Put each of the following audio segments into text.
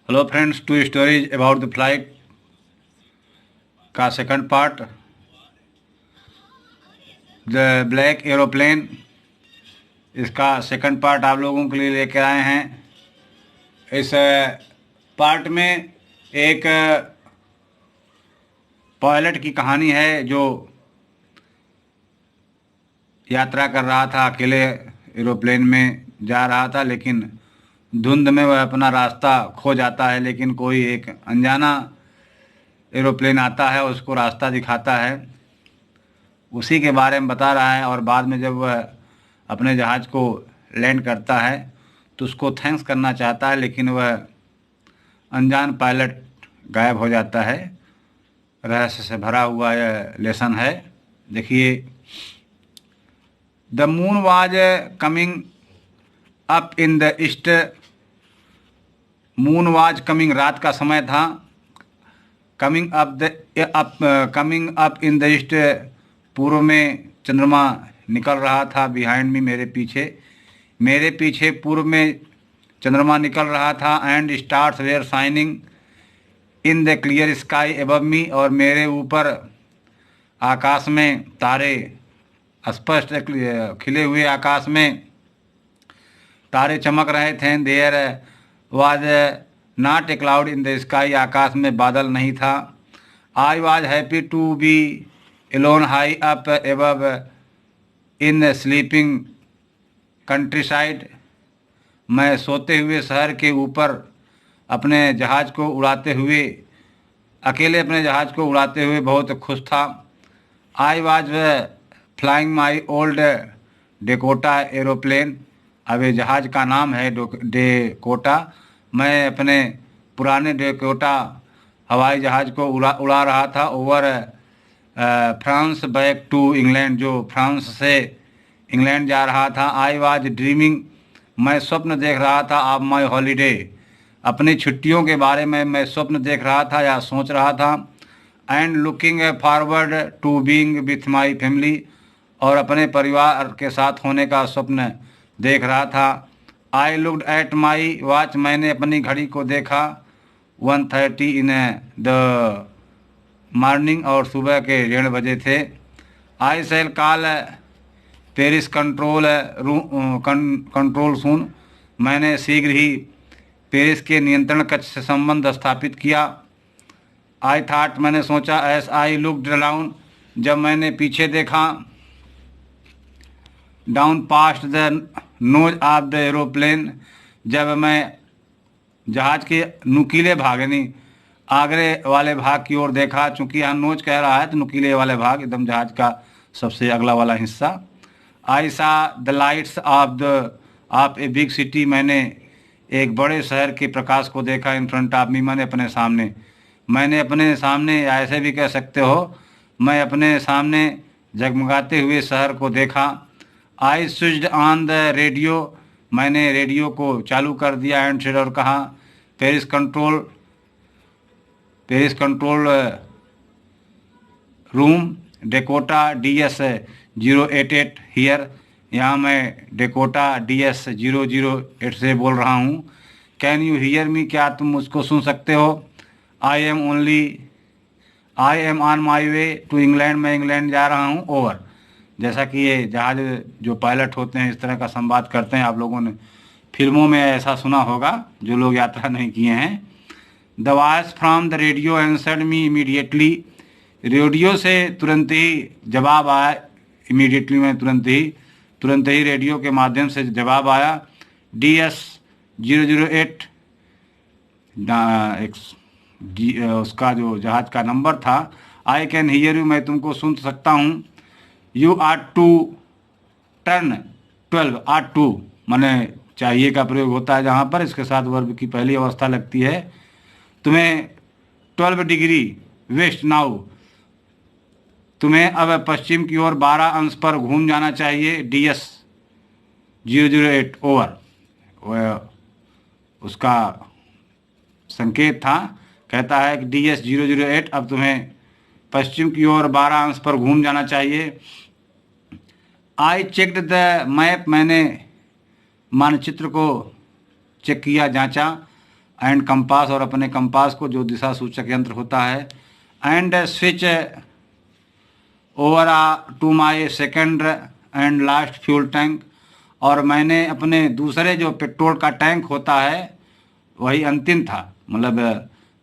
Hello friends, two stories about the flight का second part, the black aeroplane. इसका second part आप लोगों के लिए लेकर आए हैं। इस पार्ट में एक पायलट की कहानी है जो यात्रा कर रहा था, अकेले एरोप्लेन में जा रहा था, लेकिन धुंध में वह अपना रास्ता खो जाता है। लेकिन कोई एक अनजाना एरोप्लेन आता है, उसको रास्ता दिखाता है, उसी के बारे में बता रहा है। और बाद में जब वह अपने जहाज़ को लैंड करता है तो उसको थैंक्स करना चाहता है, लेकिन वह अनजान पायलट गायब हो जाता है। रहस्य से भरा हुआ यह लेसन है। देखिए, the moon was coming up in the east. Moon was coming, रात का समय था। Coming up in the east, पूर्व में चंद्रमा निकल रहा था। बिहाइंड मी, मेरे पीछे पूर्व में चंद्रमा निकल रहा था। And stars were shining in the clear sky above me, और मेरे ऊपर आकाश में तारे, स्पष्ट खिले हुए आकाश में तारे चमक रहे थे। There was not a cloud in the sky, आकाश में बादल नहीं था। I was happy to be alone high up above in sleeping countryside. मैं सोते हुए शहर के ऊपर अपने जहाज़ को उड़ाते हुए, अकेले अपने जहाज़ को उड़ाते हुए बहुत खुश था। I was flying my old Dakota aeroplane. अब ये जहाज़ का नाम है डेकोटा। मैं अपने पुराने डेकोटा हवाई जहाज़ को उड़ा रहा था over France back to England, जो फ्रांस से इंग्लैंड जा रहा था। आई वाज ड्रीमिंग, मैं स्वप्न देख रहा था। ऑफ माई हॉलीडे, अपनी छुट्टियों के बारे में मैं स्वप्न देख रहा था या सोच रहा था। And looking forward to being with my family, और अपने परिवार के साथ होने का स्वप्न देख रहा था। I looked at my watch, मैंने अपनी घड़ी को देखा। 1:30 इन द मॉर्निंग, और सुबह के 1:30 बजे थे। आई सेल कॉल पेरिस कंट्रोल सून, मैंने शीघ्र ही पेरिस के नियंत्रण कक्ष से संबंध स्थापित किया। आई थाट, मैंने सोचा। एस आई लुक्ड डाउन, जब मैंने पीछे देखा। Down past the nose of the aeroplane, जब मैं जहाज के नुकीले भाग, यानी आगरे वाले भाग की ओर देखा। चूंकि यहाँ नोज कह रहा है तो नुकीले वाले भाग, एकदम जहाज का सबसे अगला वाला हिस्सा। आई सा the lights off a big city, मैंने एक बड़े शहर के प्रकाश को देखा। इन फ्रंट ऑफ मी, मैंने अपने सामने, ऐसे भी कह सकते हो, मैं अपने सामने जगमगाते हुए शहर को देखा। I switched on the radio, मैंने रेडियो को चालू कर दिया। एंड सेड, और कहा, Paris control room Dakota DS 088 here, यहाँ मैं डेकोटा DS 008 से बोल रहा हूँ। कैन यू हियर मी, क्या तुम मुझको सुन सकते हो? I am on my way to England, मैं इंग्लैंड जा रहा हूँ। ओवर। जैसा कि ये जहाज जो पायलट होते हैं इस तरह का संवाद करते हैं, आप लोगों ने फिल्मों में ऐसा सुना होगा जो लोग यात्रा नहीं किए हैं। The voice from the radio answered me immediately, radio से तुरंत ही जवाब आया। इमीडिएटली में तुरंत ही रेडियो के माध्यम से जवाब आया। DS 008 उसका जो जहाज का नंबर था। आई कैन हियर यू, मैं तुमको सुन सकता हूँ। You are to turn 12, are to माने चाहिए का प्रयोग होता है जहाँ पर इसके साथ वर्ब की पहली अवस्था लगती है। तुम्हें 12 डिग्री वेस्ट नाउ, तुम्हें अब पश्चिम की ओर 12 अंश पर घूम जाना चाहिए। DS 008 ओवर, वह उसका संकेत था। कहता है कि DS 008, अब तुम्हें पश्चिम की ओर 12 अंश पर घूम जाना चाहिए। आई चेक्ड द मैप, मैंने मानचित्र को चेक किया, जांचा। एंड कंपास, और अपने कंपास को जो दिशा सूचक यंत्र होता है, and switch over to my second and last fuel tank, और मैंने अपने दूसरे जो पेट्रोल का टैंक होता है वही अंतिम था, मतलब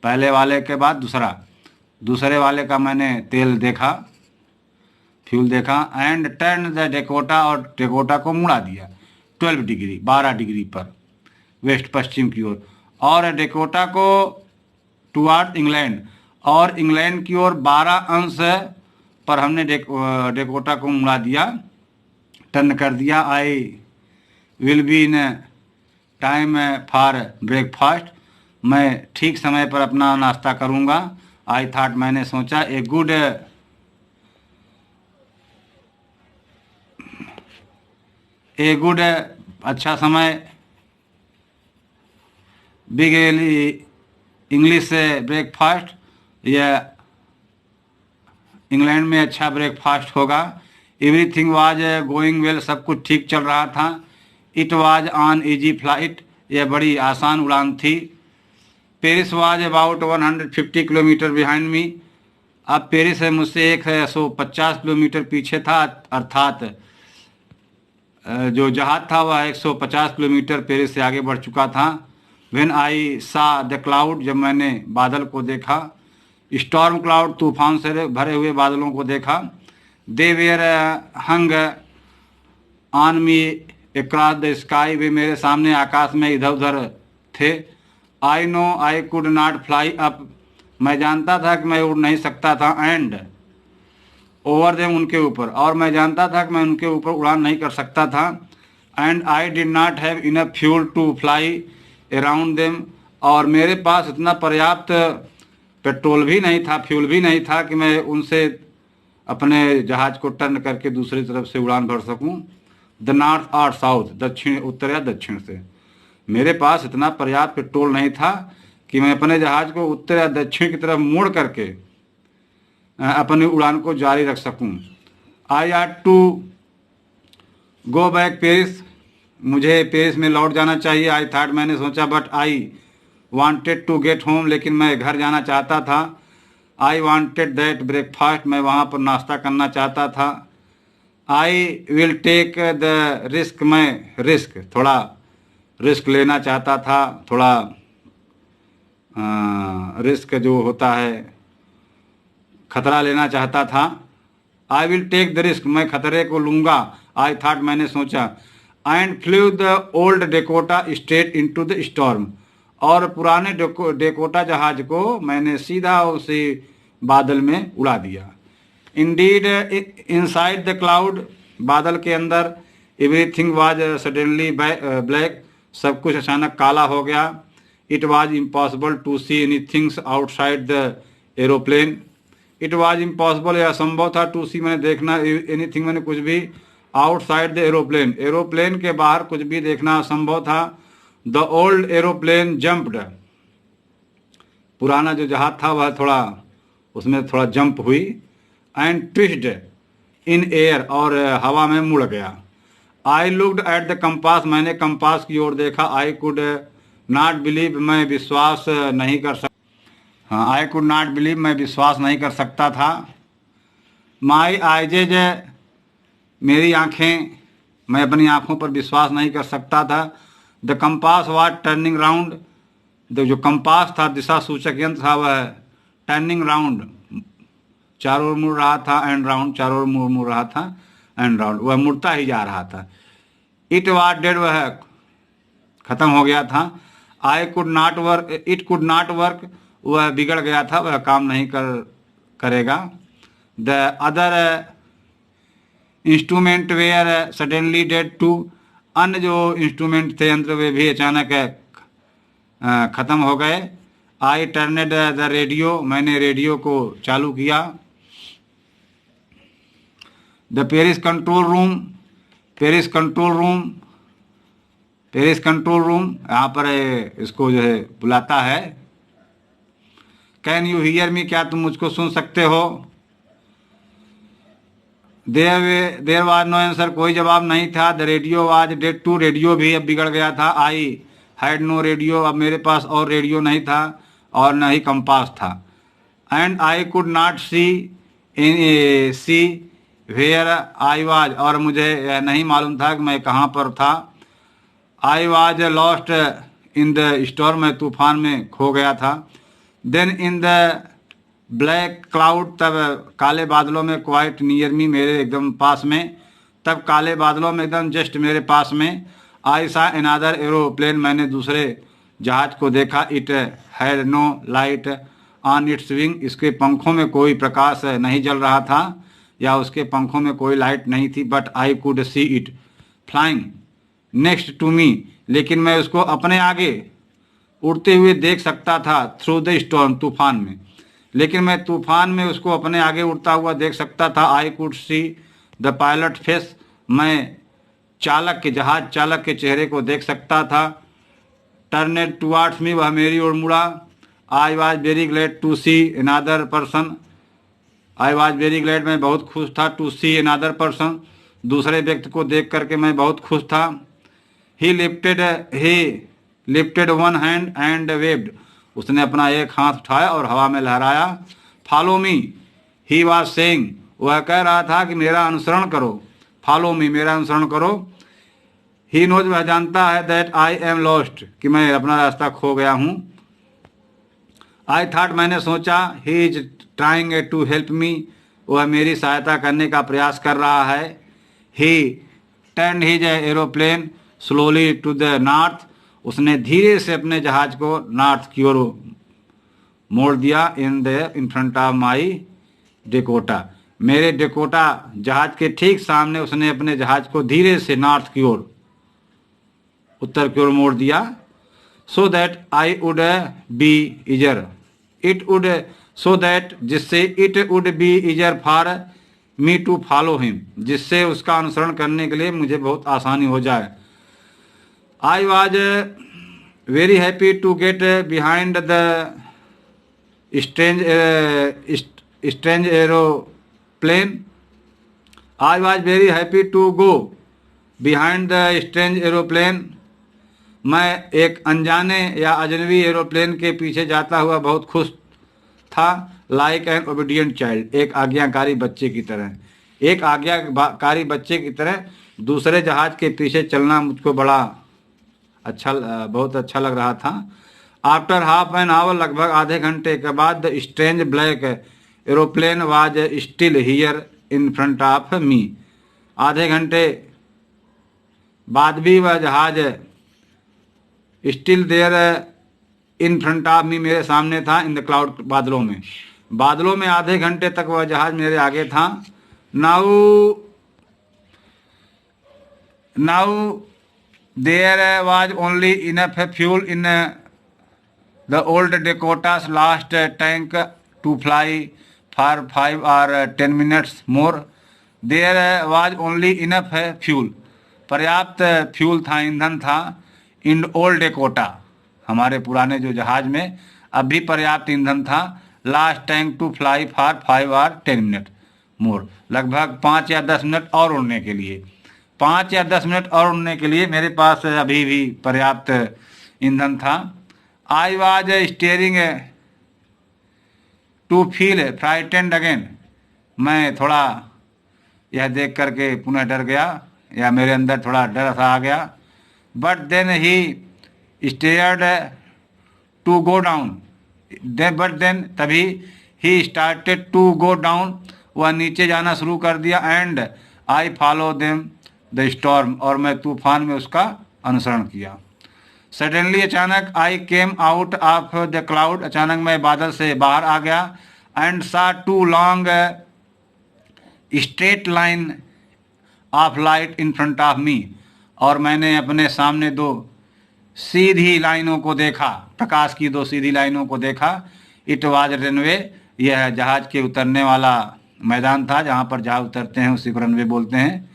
पहले वाले के बाद दूसरे वाले का मैंने तेल देखा, फ्यूल देखा, एंड टर्न द डेकोटा, और डेकोटा को मुड़ा दिया 12 डिग्री 12 डिग्री पर वेस्ट पश्चिम की ओर, और डेकोटा को टुवार्ड इंग्लैंड, और इंग्लैंड की ओर 12 अंश पर हमने डेकोटा को मुड़ा दिया, टर्न कर दिया। I will be in time for breakfast, मैं ठीक समय पर अपना नाश्ता करूँगा। आई थाट, मैंने सोचा, ए गुड अच्छा समय, बिग इंग्लिश ब्रेकफास्ट, यह इंग्लैंड में अच्छा ब्रेकफास्ट होगा। एवरीथिंग वाज गोइंग वेल, सब कुछ ठीक चल रहा था। It was on easy flight, यह बड़ी आसान उड़ान थी। Paris was about 150 kilometre behind me, अब पेरिस है मुझसे 150 किलोमीटर पीछे था, अर्थात जो जहाज था वह 150 किलोमीटर पेरिस से आगे बढ़ चुका था। व्हेन आई सा द क्लाउड, जब मैंने बादल को देखा, स्टॉर्म क्लाउड, तूफान से भरे हुए बादलों को देखा। They were hung on me across the sky, वे मेरे सामने आकाश में इधर उधर थे। I know I could not fly up, मैं जानता था कि मैं उड़ नहीं सकता था। एंड ओवर देम, उनके ऊपर, और मैं जानता था कि मैं उनके ऊपर उड़ान नहीं कर सकता था। And I did not have enough fuel to fly around them, और मेरे पास इतना पर्याप्त पेट्रोल भी नहीं था, फ्यूल भी नहीं था कि मैं उनसे अपने जहाज को टर्न करके दूसरी तरफ से उड़ान भर सकूं। द नॉर्थ और साउथ, दक्षिण, उत्तर या दक्षिण से, मेरे पास इतना पर्याप्त पेट्रोल नहीं था कि मैं अपने जहाज को उत्तर या दक्षिण की तरफ मोड़ करके अपनी उड़ान को जारी रख सकूं। I ought to go back Paris, मुझे पेरिस में लौट जाना चाहिए। आई थाट, मैंने सोचा, but I wanted to get home, लेकिन मैं घर जाना चाहता था। आई वांटेड दैट ब्रेकफास्ट, मैं वहाँ पर नाश्ता करना चाहता था। I will take the risk, मैं थोड़ा रिस्क लेना चाहता था, थोड़ा रिस्क जो होता है, खतरा लेना चाहता था। I will take the risk, मैं खतरे को लूँगा। आई थाट, मैंने सोचा। And flew the old Dakota straight into the storm, और पुराने डेकोटा जहाज को मैंने सीधा उसी बादल में उड़ा दिया। इंडीड इनसाइड द क्लाउड, बादल के अंदर, एवरीथिंग वाज सडनली ब्लैक, सब कुछ अचानक काला हो गया। It was impossible to see anything outside the aeroplane, it was impossible, यह असंभव था, टू सी मैंने देखना, एनीथिंग मैंने कुछ भी, आउटसाइड द एरोप्लेन, एरोप्लेन के बाहर कुछ भी देखना असंभव था। द ओल्ड एरोप्लेन जंप्ड, पुराना जो जहाज था वह थोड़ा, उसमें थोड़ा जंप हुई। एंड ट्विस्ड इन एयर, और हवा में मुड़ गया। I looked at the compass, मैंने कंपास की ओर देखा। आई कुड नॉट बिलीव, मैं विश्वास नहीं कर सकता, हाँ, आई कुड नॉट बिलीव, मैं विश्वास नहीं कर सकता था। माई आइजेज, मेरी आँखें, मैं अपनी आँखों पर विश्वास नहीं कर सकता था। The compass was turning round, जो कंपास था, दिशा सूचक यंत्र था, वह टर्निंग राउंड, चारों ओर मुड़ रहा था। एंड राउंड, चारों ओर मुड़ रहा था। एंड राउंड, वह मुड़ता ही जा रहा था। इट वाज डेड, वह खत्म हो गया था। I could not work, it could not work, वह बिगड़ गया था, वह काम नहीं करेगा। The other instrument were suddenly dead too, अन्य जो इंस्ट्रूमेंट थे, यंत्र, वे भी अचानक ख़त्म हो गए। आई टर्नेड द रेडियो, मैंने रेडियो को चालू किया। The Paris control room, Paris control room, Paris control room, यहाँ पर इसको जो है बुलाता है। कैन यू हियर मी, क्या तुम मुझको सुन सकते हो। देयर वाज नो आंसर, कोई जवाब नहीं था। The radio was dead too, radio भी अब बिगड़ गया था। आई हैड नो रेडियो, अब मेरे पास और रेडियो नहीं था और न ही कंपास था। And I could not see where I was, और मुझे नहीं मालूम था कि मैं कहाँ पर था। I was lost in the storm, मैं तूफान में खो गया था। Then in the black cloud, तब काले बादलों में, क्वाइट नियर मी, मेरे एकदम पास में, तब काले बादलों में एकदम जस्ट मेरे पास में, आई सा अनदर एरोप्लेन, मैंने दूसरे जहाज को देखा। It had no light on its wing, इसके पंखों में कोई प्रकाश नहीं जल रहा था या उसके पंखों में कोई लाइट नहीं थी। But I could see it flying next to me, लेकिन मैं उसको अपने आगे उड़ते हुए देख सकता था। थ्रू द स्टॉर्म, तूफान में, लेकिन मैं तूफान में उसको अपने आगे उड़ता हुआ देख सकता था। I could see the pilot face, मैं चालक के, जहाज चालक के चेहरे को देख सकता था। टर्नेड टुवार्ड्स मी, वह मेरी ओर मुड़ा। I was very glad to see another person, I was very glad, मैं बहुत खुश था। टू सी अनदर पर्सन, दूसरे व्यक्ति को देख करके मैं बहुत खुश था। ही lifted one hand and waived, उसने अपना एक हाथ उठाया और हवा में लहराया। Follow me, he was saying, वह कह रहा था कि मेरा अनुसरण करो। फॉलो मी, मेरा अनुसरण करो। ही नोज, वह जानता है। दैट आई एम लॉस्ट, कि मैं अपना रास्ता खो गया हूँ। आई थॉट, मैंने सोचा। He is trying to help me, वह मेरी सहायता करने का प्रयास कर रहा है। He turn his aeroplane slowly to the north, उसने धीरे से अपने जहाज को नॉर्थ की ओर मोड़ दिया। इन फ्रंट ऑफ माई डेकोटा, मेरे डेकोटा जहाज के ठीक सामने उसने अपने जहाज को धीरे से नॉर्थ की ओर, उत्तर की ओर मोड़ दिया। So that I would be easier, it would, so that, जिससे, it would be easier for me to follow him, जिससे उसका अनुसरण करने के लिए मुझे बहुत आसानी हो जाए। I was very happy to get behind the strange aeroplane, I was very happy to go behind the strange aeroplane, मैं एक अनजाने या अजनबी एरोप्लेन के पीछे जाता हुआ बहुत खुश था। लाइक एन ओबीडियंट चाइल्ड, एक आज्ञाकारी बच्चे की तरह, एक आज्ञाकारी बच्चे की तरह दूसरे जहाज के पीछे चलना मुझको बड़ा अच्छा, बहुत अच्छा लग रहा था। आफ्टर हाफ एन आवर, लगभग आधे घंटे के बाद, the strange black aeroplane was still here in front of me, आधे घंटे बाद भी वह जहाज still there in front of me, मेरे सामने था। इन द क्लाउड, बादलों में, बादलों में आधे घंटे तक वह जहाज मेरे आगे था। Now there was only enough fuel in the old Dakota's last tank to fly for 5 or 10 minutes more. There was only enough fuel, पर्याप्त फ्यूल था, ईंधन था। इन ओल्ड डेकोटा, हमारे पुराने जो जहाज में अब भी पर्याप्त ईंधन था। Last tank to fly for 5 or 10 minutes more, लगभग 5 या 10 मिनट और उड़ने के लिए, 5 या 10 मिनट और उड़ने के लिए मेरे पास अभी भी पर्याप्त ईंधन था। I was starting to feel frightened again, मैं थोड़ा यह देख करके पुनः डर गया, या मेरे अंदर थोड़ा डर सा आ गया। But then he stared to go down, but then, तभी, he started to go down, वह नीचे जाना शुरू कर दिया। And I follow them the storm, और मैं तूफान में उसका अनुसरण किया। सडनली, अचानक, I came out of the cloud, अचानक मैं बादल से बाहर आ गया। एंड सा 2 long straight line of light in front of मी, और मैंने अपने सामने 2 सीधी लाइनों को देखा, प्रकाश की 2 सीधी लाइनों को देखा। इट वाज रनवे, यह जहाज के उतरने वाला मैदान था, जहाँ पर जहाज उतरते हैं उसी को रनवे बोलते हैं।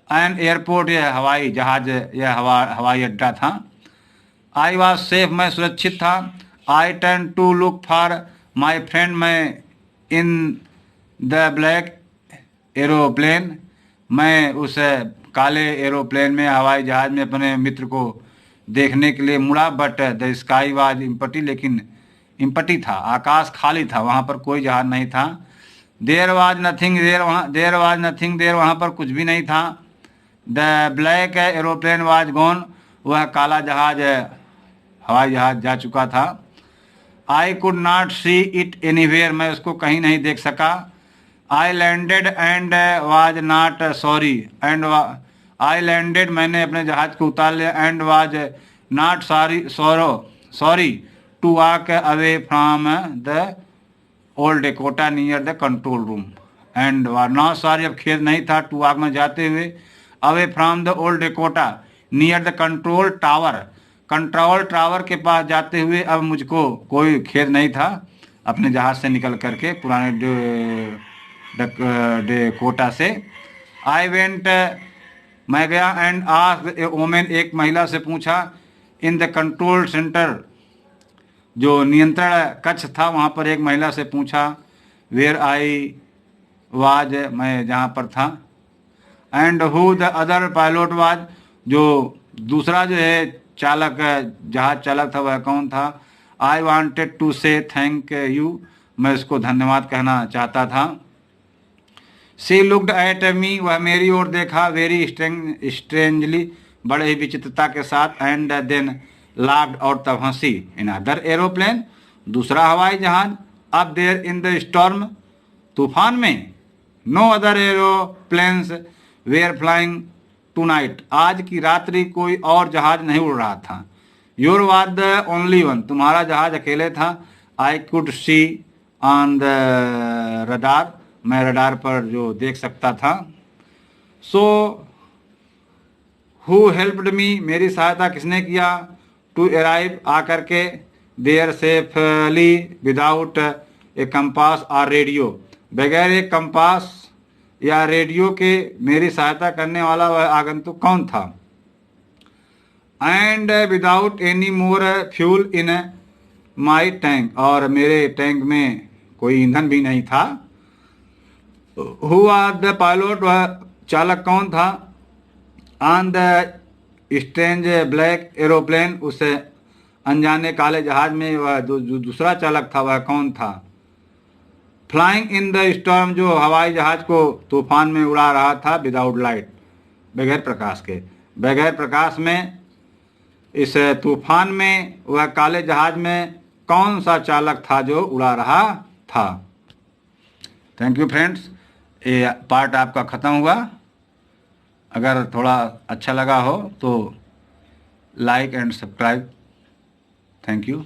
एंड एयरपोर्ट, यह हवाई जहाज, यह हवाई अड्डा था। आई वॉज सेफ, मैं सुरक्षित था। I turn to look for my friend, मैं इन द ब्लैक एरोप्लेन, मैं उस काले एरोप्लेन में, हवाई जहाज में अपने मित्र को देखने के लिए मुड़ा, but the sky was empty, लेकिन इम्पटी था, आकाश खाली था, वहाँ पर कोई जहाज नहीं था। देयर वाज नथिंग देयर, वहाँ पर कुछ भी नहीं था। The black aeroplane was gone, वह काला जहाज हवाई जहाज जा चुका था। I could not see it anywhere, मैं उसको कहीं नहीं देख सका। I landed and was not sorry, I landed, मैंने अपने जहाज को उतार लिया, and was not sorry to walk away from the old Dakota near the control room, and was not sorry, अब खेद नहीं था, टू वॉक में जाते हुए, away from the old Dakota near the control tower के पास जाते हुए अब मुझको कोई खेद नहीं था अपने जहाज से निकल करके, पुराने डेकोटा से। आई वेंट, मैं गया, एंड आस्क्ड ए वोमेन, एक महिला से पूछा, इन द कंट्रोल सेंटर, जो नियंत्रण कक्ष था वहाँ पर एक महिला से पूछा, वेयर आई वाज, मैं जहाँ पर था, and who the other pilot was, जो दूसरा जो है चालक, जहाज चालक था, वह कौन था। आई वांटेड टू से थैंक यू, मैं उसको धन्यवाद कहना चाहता था। शी लुक्ड एट मी, वह मेरी ओर देखा, वेरी स्ट्रेंजली, बड़े ही विचित्रता के साथ, एंड देन लाफ्ड, और तब हंसी। इन अदर एरोप्लेन, दूसरा हवाई जहाज, अब देयर इन द स्टॉर्म, तूफान में, no other aeroplanes were flying tonight, आज की रात्रि कोई और जहाज नहीं उड़ रहा था। Your was the only one, तुम्हारा जहाज अकेले था। I could C on the radar, मैं रडार पर जो देख सकता था। सो हु हेल्प्ड मी, मेरी सहायता किसने किया। टू अराइव, आकर के, there safely without a compass और रेडियो, बगैर एक कंपास या रेडियो के मेरी सहायता करने वाला वह आगंतुक कौन था। And without any more fuel in my tank, और मेरे टैंक में कोई ईंधन भी नहीं था। हु वाज द पायलट, वह चालक कौन था। On the strange black aeroplane, उस अनजाने काले जहाज में वह जो दूसरा चालक था वह कौन था। फ्लाइंग इन द स्टॉर्म, जो हवाई जहाज को तूफान में उड़ा रहा था, विदाउट लाइट, बगैर प्रकाश के, बगैर प्रकाश में इस तूफान में वह काले जहाज में कौन सा चालक था जो उड़ा रहा था। थैंक यू फ्रेंड्स, ये पार्ट आपका ख़त्म हुआ। अगर थोड़ा अच्छा लगा हो तो like and subscribe. Thank you.